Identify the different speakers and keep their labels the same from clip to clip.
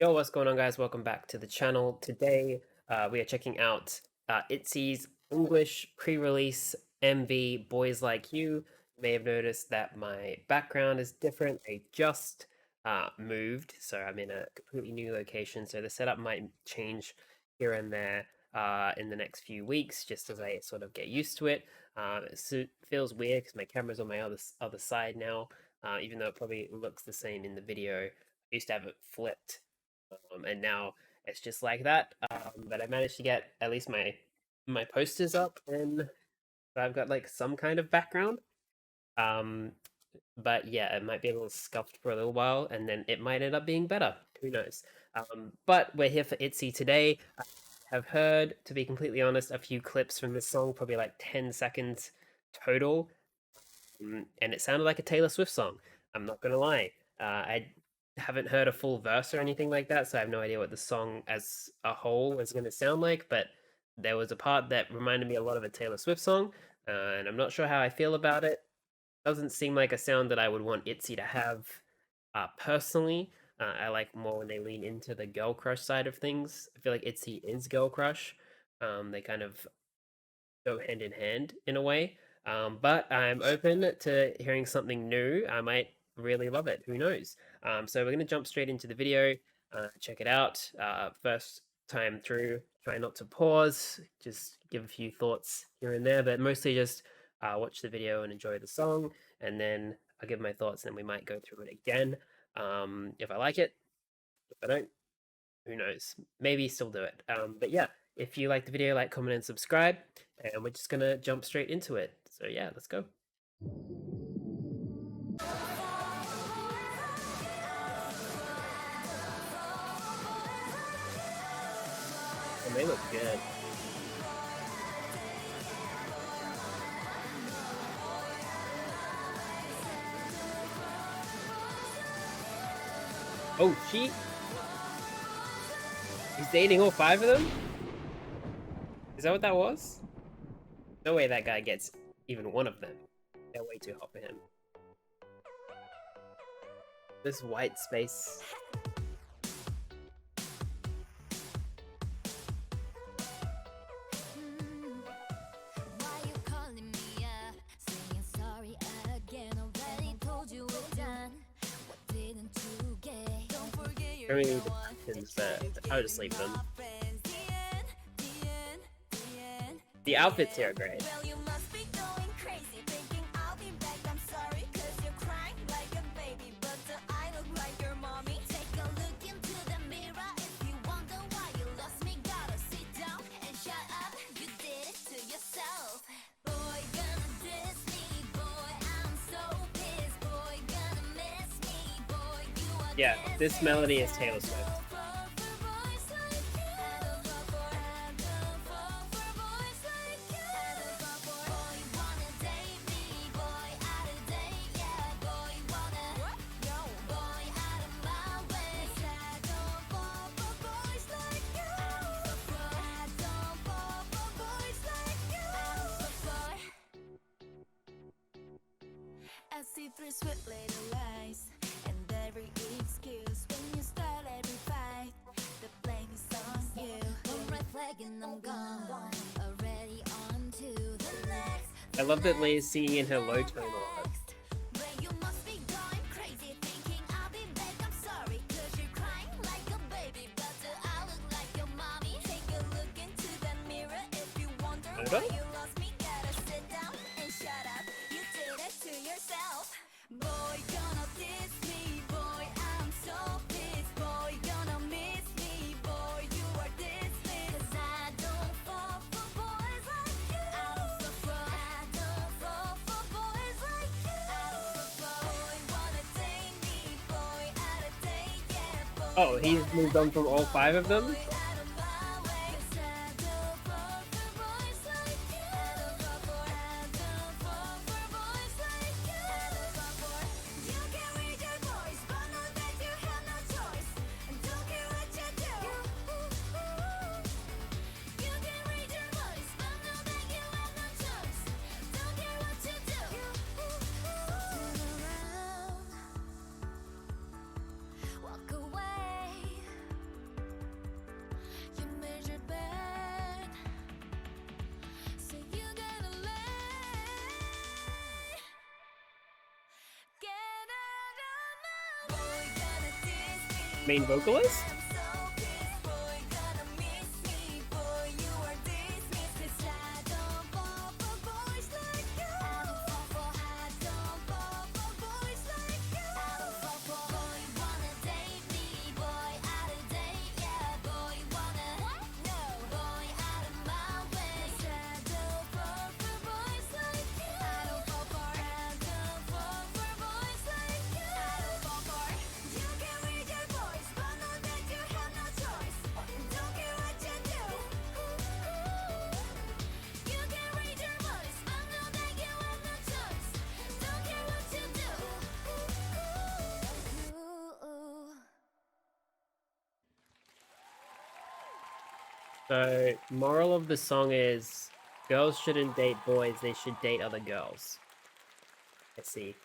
Speaker 1: Yo, what's going on, guys? Welcome back to the channel. Today, we are checking out ITZY's English pre-release MV Boys Like You. You may have noticed that my background is different. I just moved, so I'm in a completely new location. So the setup might change here and there in the next few weeks, just as I sort of get used to it. It feels weird because my camera's on my other side now, even though it probably looks the same in the video. I used to have it flipped, and now it's just like that. But I managed to get at least my posters up, and I've got like some kind of background. Um, but yeah, it might be a little scuffed for a little while, and then it might end up being better. Who knows? But we're here for ITZY today. I have heard, to be completely honest, a few clips from this song, probably like 10 seconds total, and it sounded like a Taylor Swift song. I'm not gonna lie. I haven't heard a full verse or anything like that, so I have no idea what the song as a whole is gonna sound like. But there was a part that reminded me a lot of a Taylor Swift song, and I'm not sure how I feel about it. Doesn't seem like a sound that I would want ITZY to have personally. I like more when they lean into the girl crush side of things. I feel like ITZY is girl crush. They kind of go hand in hand in a way. But I'm open to hearing something new. I might really love it. Who knows? So we're going to jump straight into the video, check it out. First time through, try not to pause, just give a few thoughts here and there, but mostly just watch the video and enjoy the song. And then I'll give my thoughts, and we might go through it again if I like it. If I don't, who knows? Maybe still do it. But yeah, if you like the video, like, comment, and subscribe. And we're just gonna jump straight into it. So yeah, let's go. And they look good. Oh, he's dating all 5 of them? Is that what that was? No way that guy gets even one of them. They're way too hot for him. This white space. I really need the pins, but I'll just leave them. The outfits here are great. Yeah, this melody is Taylor Swift.
Speaker 2: I see through sweet little lies and every excuse when you start every fight. The blame is on you. One red flag and I'm gone. Already on to the next.
Speaker 1: I love that Leah's singing in her low tone a lot.
Speaker 2: You must be going crazy thinking I'll be back. I'm sorry, cause you're crying like a baby, but do I look like your mommy? Take a look into that mirror if you wonder why you lost me. Gotta sit down and shut up. You did it to yourself. Boy, gonna diss me, boy, I'm so pissed. Boy, gonna miss me, boy, you are dismissed. 'Cause I don't fall for boys like you. I don't fall for boys like you. I don't fall. Boy, wanna date me, boy, out of date, yeah, boy.
Speaker 1: Oh, he's moved on from all 5 of them?
Speaker 2: Walk away.
Speaker 1: main vocalist. So, moral of the song is girls shouldn't date boys, they should date other girls. I see.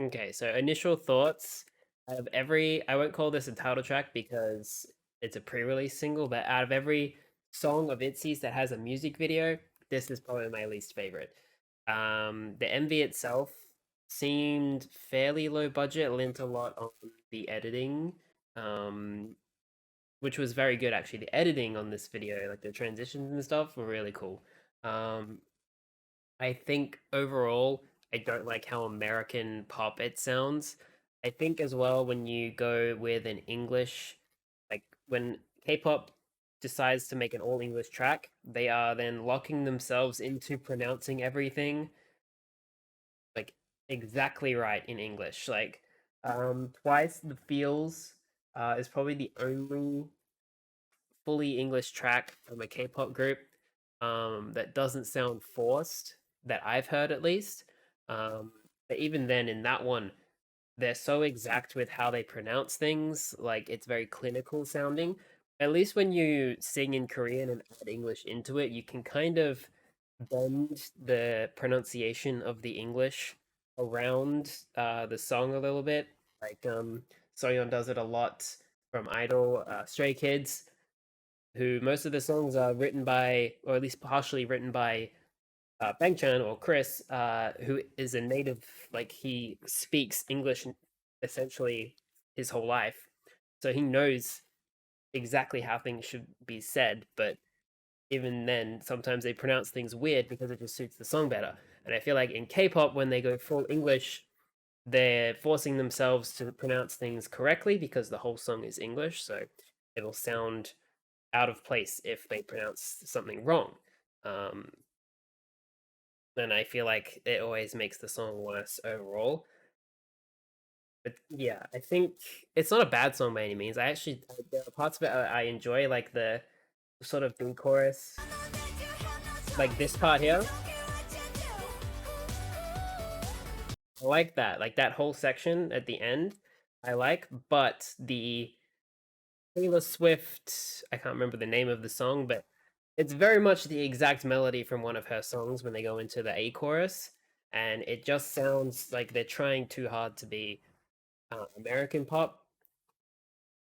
Speaker 1: Okay, so initial thoughts out of every, I won't call this a title track because it's a pre-release single, but out of every song of ITZY's that has a music video, this is probably my least favorite. The MV itself seemed fairly low budget, lent a lot on the editing, um, which was very good actually. The editing on this video, like the transitions and stuff, were really cool. Um, I think overall, I don't like how American pop it sounds. I think as well when you go with an English, like when K-pop decides to make an all English track, they are then locking themselves into pronouncing everything like exactly right in English. Like Twice the Feels is probably the only fully English track from a K-pop group that doesn't sound forced that I've heard at least. Um, but even then, in that one, they're so exact with how they pronounce things, like it's very clinical sounding. At least when you sing in Korean and add English into it, you can kind of bend the pronunciation of the English around the song a little bit. Like Soyeon does it a lot from Idol, Stray Kids, who most of the songs are written by, or at least partially written by, Bang-chan or Chris, who is a native, like he speaks English essentially his whole life, so he knows exactly how things should be said. But even then, sometimes they pronounce things weird because it just suits the song better. And I feel like in K-pop, when they go full English, they're forcing themselves to pronounce things correctly because the whole song is English, so it'll sound out of place if they pronounce something wrong. Um, and I feel like it always makes the song worse overall. But yeah, I think it's not a bad song by any means. I actually there are parts of it I enjoy, like the sort of B chorus, like this part here. I like that, like that whole section at the end. I like, but the Taylor Swift, I can't remember the name of the song, but it's very much the exact melody from one of her songs when they go into the A chorus, and it just sounds like they're trying too hard to be American pop.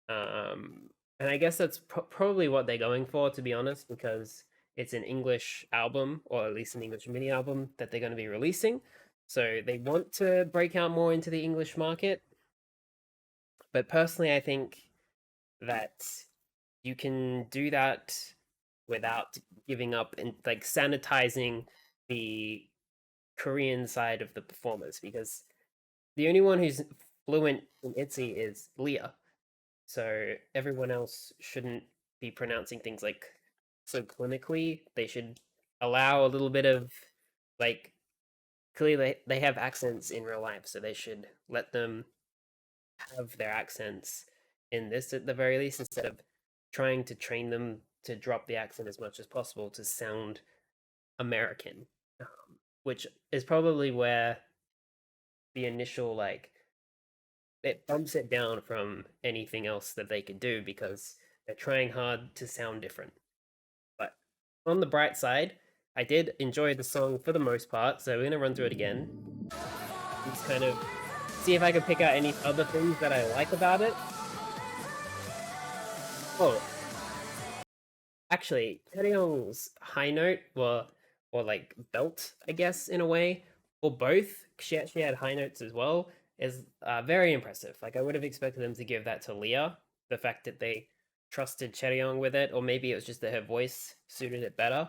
Speaker 1: And I guess that's probably what they're going for, to be honest, because it's an English album, or at least an English mini album that they're going to be releasing. So they want to break out more into the English market. But personally, I think that you can do that without giving up and like sanitizing the Korean side of the performers, because the only one who's fluent in ITZY is Leah. So everyone else shouldn't be pronouncing things like so clinically. They should allow a little bit of like clearly they have accents in real life, so they should let them have their accents in this at the very least, instead of trying to train them to drop the accent as much as possible to sound American, which is probably where the initial like it bumps it down from anything else that they could do because they're trying hard to sound different. But on the bright side, I did enjoy the song for the most part, so we're gonna run through it again and just kind of see if I can pick out any other things that I like about it. Oh, actually, Taeyong's high note, or like belt, I guess, in a way, or both. She actually had high notes as well. Is very impressive. Like I would have expected them to give that to Leah. The fact that they trusted Cheryong with it, or maybe it was just that her voice suited it better.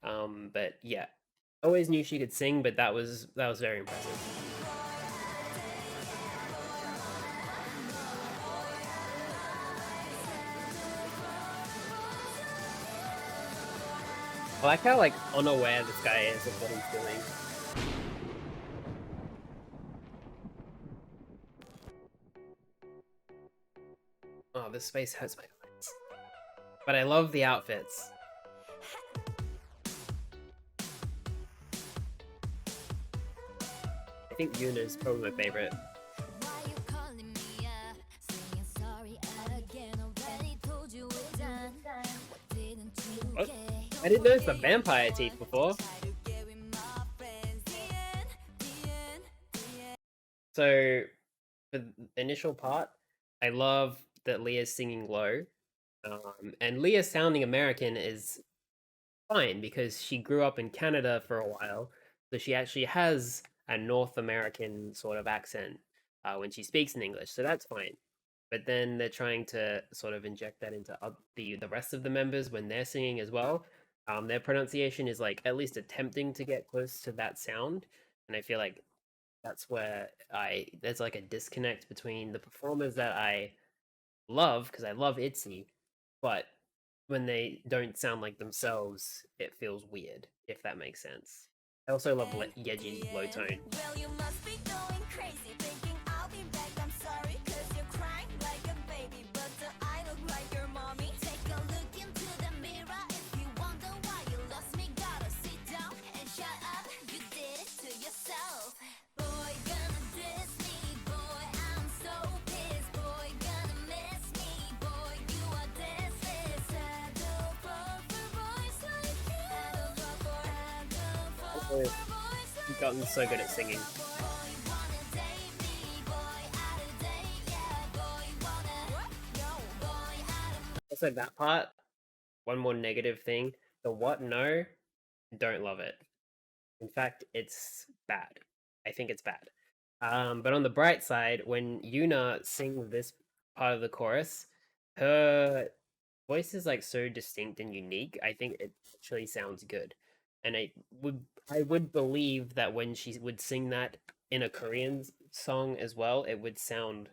Speaker 1: But yeah, always knew she could sing, but that was very impressive. I like how like unaware this guy is of what he's doing. Oh, this space hurts my eyes. But I love the outfits. I think Yuna's probably my favorite.
Speaker 2: Why you calling me up? Saying sorry again. Already told you it's done. What didn't you
Speaker 1: What?
Speaker 2: get?
Speaker 1: I didn't notice the vampire teeth before.
Speaker 2: Try to get with my friends. The end.
Speaker 1: So for the initial part, I love that Leah's singing low. And Leah sounding American is fine because she grew up in Canada for a while, so she actually has a North American sort of accent when she speaks in English, so that's fine. But then they're trying to sort of inject that into the rest of the members when they're singing as well. Their pronunciation is like at least attempting to get close to that sound, and I feel like that's where I there's like a disconnect between the performers that I love because I love ITZY, but when they don't sound like themselves, it feels weird, if that makes sense. I also love Yejin's low tone.
Speaker 2: Well, you must be going crazy, thinking I'll be back. I'm sorry, cause you're crying like a baby, but I look like your mommy. Take a look into the mirror if you wonder why you lost me. Gotta sit down and shut up. You did it to yourself. Boy, gonna diss me. Boy, I'm so pissed. Boy, gonna miss me. Boy, you are dismissed. Saddle for boys like you. Saddle for
Speaker 1: Also,
Speaker 2: boys
Speaker 1: he's
Speaker 2: like
Speaker 1: gotten so good at singing. Also, that part, one more negative thing, the what no, don't love it. In fact, it's bad. I think it's bad. But on the bright side, when Yuna sings this part of the chorus, her voice is like so distinct and unique. I think it actually sounds good, and I would believe that when she would sing that in a Korean song as well, it would sound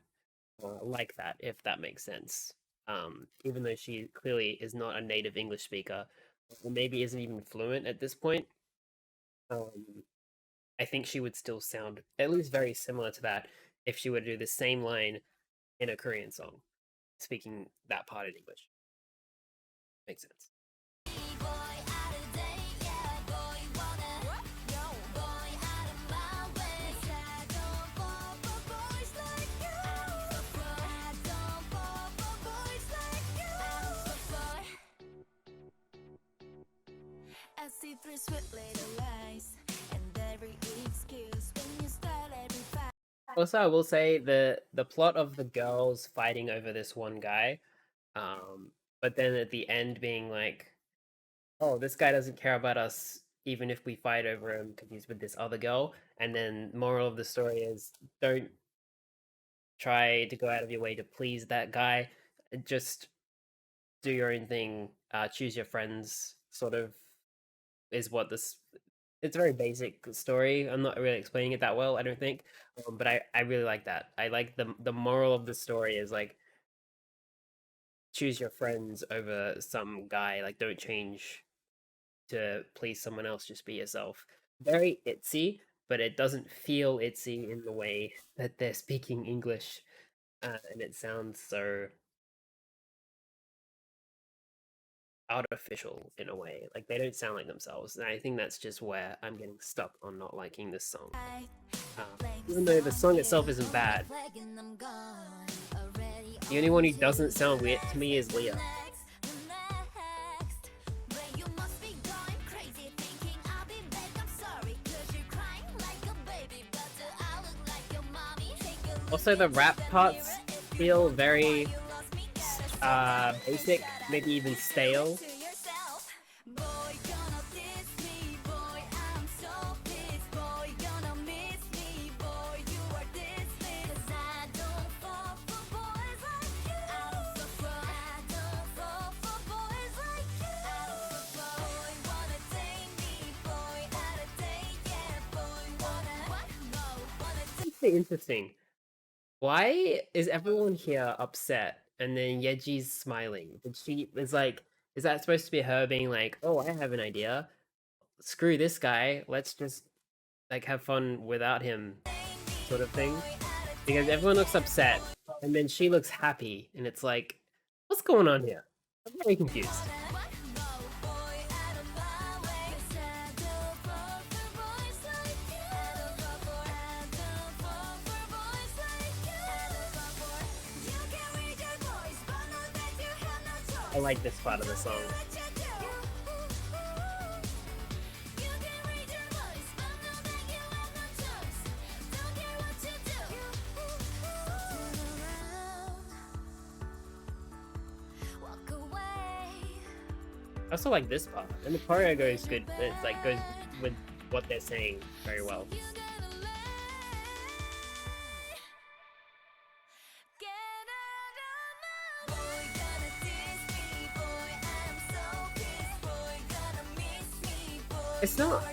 Speaker 1: like that, if that makes sense. Even though she clearly is not a native English speaker, or maybe isn't even fluent at this point, um, I think she would still sound at least very similar to that if she were to do the same line in a Korean song, speaking that part in English. Makes sense.
Speaker 2: I see through sweet little lies and every excuse when you start every fight.
Speaker 1: Also, I will say the plot of the girls fighting over this one guy, but then at the end being like, "Oh, this guy doesn't care about us, even if we fight over him because he's with this other girl." And then moral of the story is don't try to go out of your way to please that guy. Just do your own thing. Choose your friends. Sort of is what this. It's a very basic story. I'm not really explaining it that well, I don't think. But I really like that. I like the moral of the story is like choose your friends over some guy. Like don't change to please someone else. Just be yourself. Very ITZY, but it doesn't feel ITZY in the way that they're speaking English, and it sounds so artificial in a way. Like they don't sound like themselves, and I think that's just where I'm getting stuck on not liking this song. Even though the song itself isn't bad, the only one who doesn't sound weird to me is Leah. Also, the rap parts feel very basic, maybe even stale. actually interesting. Why is everyone here upset and then Yeji's smiling? Did she is like, is that supposed to be her being like, oh, I have an idea. Screw this guy. Let's just like have fun without him, sort of thing. Because everyone looks upset and then she looks happy, and it's like, what's going on here? I'm very confused. I like this part of the song. I also like this part, and the choreo goes good. It's like goes with what they're saying very well. It's not.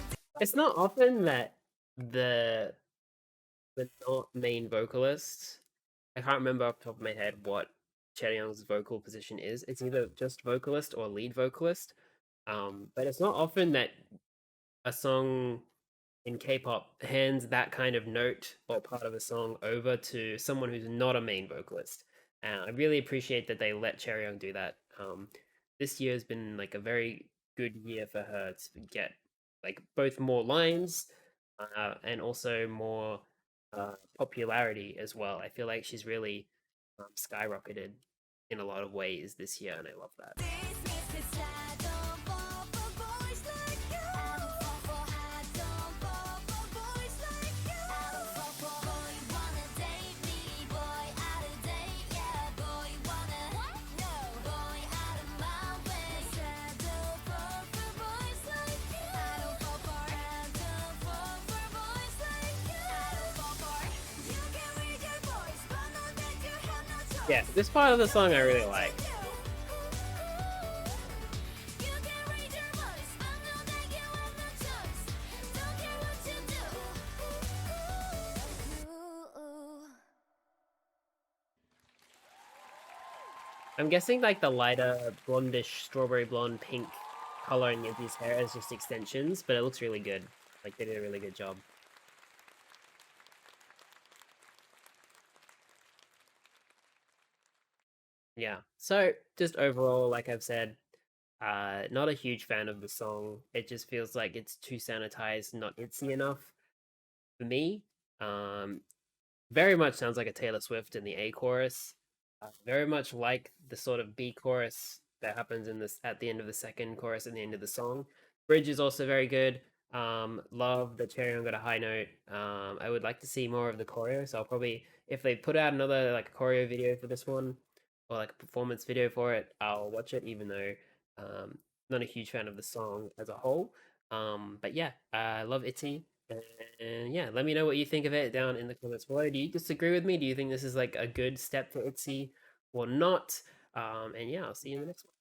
Speaker 1: It's not often that the the not main vocalist. I can't remember off the top of my head what Young's vocal position is. It's either just vocalist or lead vocalist. But it's not often that a song in K-pop hands that kind of note or part of a song over to someone who's not a main vocalist. I really appreciate that they let Young do that. This year has been like a very good year for her to get like both more lines and also more popularity as well. I feel like she's really skyrocketed in a lot of ways this year, and I love that. Yeah, this part of the song I really like. I'm guessing like the lighter blondish strawberry blonde pink color in Yinzi's hair is just extensions, but it looks really good. Like they did a really good job. Yeah. So just overall, like I've said, not a huge fan of the song. It just feels like it's too sanitized, not ITZY enough for me. Um, very much sounds like a Taylor Swift in the A chorus. Very much like the sort of B chorus that happens in this at the end of the second chorus and the end of the song. Bridge is also very good. Love the cherry on got a high note. I would like to see more of the choreo, so I'll probably, if they put out another like choreo video for this one or like a performance video for it, I'll watch it, even though not a huge fan of the song as a whole. But yeah, I love ITZY. And yeah, let me know what you think of it down in the comments below. Do you disagree with me? Do you think this is like a good step for ITZY or not? And yeah, I'll see you in the next one.